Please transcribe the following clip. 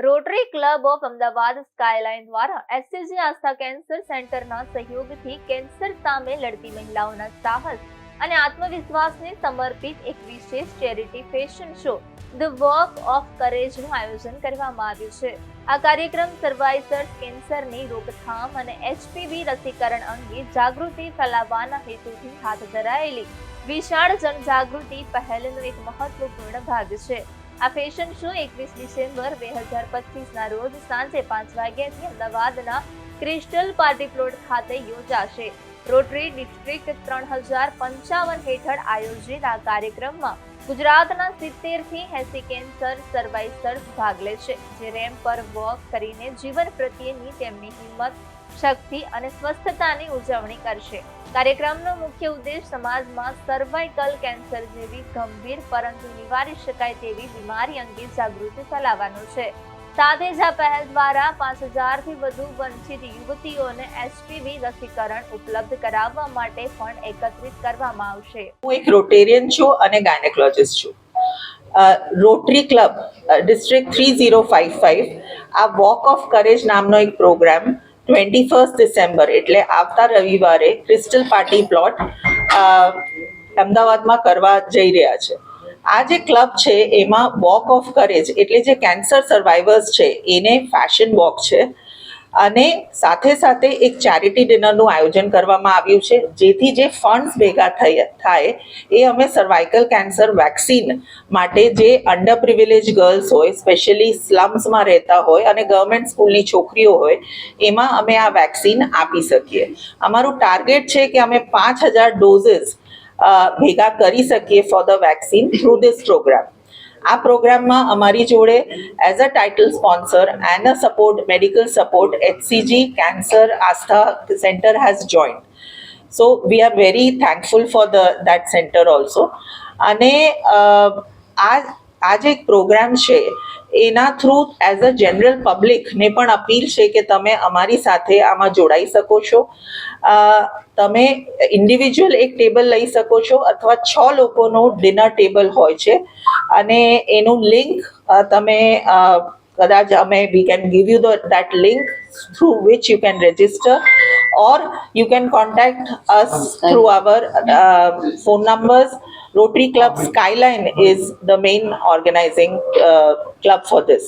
Rotary club of Ahmedabad skyline દ્વારા SCG આસ્થા cancer સેન્ટરના સહયોગથી કેન્સર સામે લડતી મહિલાઓના સાહસ અને આત્મવિશ્વાસને સમર્પિત એક વિશેષ charity fashion show the walk of કરેજનું આયોજન કરવામાં આવ્યું છે. આ કાર્યક્રમ સર્વાઇવર્સ કેન્સરની રોકથામ અને એચપીવી રસીકરણ અંગે જાગૃતિ ફેલાવવાના હેતુથી હાથ ધરાયેલી વિશાળ જનજાગૃતિ પહેલનો એક મહત્વપૂર્ણ ભાગ છે. આ ફેશન શો 21 ડિસેમ્બર 2025ના રોજ સાંજે 5 વાગ્યાથી અમદાવાદના ક્રિસ્ટલ પાર્ટી પ્લોટ ખાતે યોજાશે. રોટરી ડિસ્ટ્રિક્ટ 3055 હેઠળ આયોજિત આ કાર્યક્રમમાં ગુજરાતના 70 થી 80 કેન્સર સર્વાઇવર્સ ભાગ લેશે, જે રેમ્પ પર વોક કરીને જીવન પ્રત્યેની તેમની હિંમત, શક્તિ અને સ્વસ્થતાની ઉજવણી કરશે. કાર્યક્રમનો મુખ્ય ઉદ્દેશ સમાજમાં સર્વાઇકલ કેન્સર જેવી ગંભીર પરંતુ નિવારી શકાય તેવી બીમારી અંગે જાગૃતિ ફેલાવવાનો છે. સાથે જ આ પહેલ દ્વારા 5000 થી વધુ વંચિત યુવતીઓને એચપીવી રસીકરણ ઉપલબ્ધ કરાવવા માટે ફંડ એકત્રિત કરવામાં આવશે. હું એક રોટેરિયન છું અને ગાયનેકોલોજિસ્ટ છું. રોટરી ક્લબ ડિસ્ટ્રિક્ટ 3055 આ વોક ઓફ કરેજ નામનો એક પ્રોગ્રામ 21 ડિસેમ્બર એટલે આવતા રવિવારે ક્રિસ્ટલ પાર્ટી પ્લોટ અમદાવાદમાં કરવા જઈ રહ્યા છે. આ જે ક્લબ છે એમાં વોક ઓફ કરેજ એટલે જે કેન્સર સર્વાઇવર્સ છે એને ફેશન વોક છે અને સાથે સાથે એક ચેરિટી ડિનરનું આયોજન કરવામાં આવ્યું છે, જેથી જે ફંડ્સ ભેગા થાય એ અમે સર્વાઇકલ કેન્સર વેક્સિન માટે જે અંડર પ્રિવિલેજ ગર્લ્સ હોય, સ્પેશિયલી સ્લમ્સમાં રહેતા હોય અને ગવર્મેન્ટ સ્કૂલની છોકરીઓ હોય, એમાં અમે આ વેક્સિન આપી શકીએ. અમારું ટાર્ગેટ છે કે અમે 5000 ડોઝીસ ભેગા કરી શકીએ for the vaccine through this programme. આ પ્રોગ્રામમાં અમારી જોડે as a title sponsor and a support medical support HCG cancer Aastha centre has joined. So we are very thankful for that centre also. અને આ જે એક પ્રોગ્રામ છે એના થ્રુ એઝ અ જનરલ પબ્લિકને પણ અપીલ છે કે તમે અમારી સાથે આમાં જોડાઈ શકો છો. તમે ઇન્ડિવિજ્યુઅલ એક ટેબલ લઈ શકો છો અથવા 6 લોકોનું ડિનર ટેબલ હોય છે અને એનું લિંક તમે કદાચ we can give you that link through which you can register, or you can contact us through our phone numbers. Rotary Club Skyline is the main organizing club for this.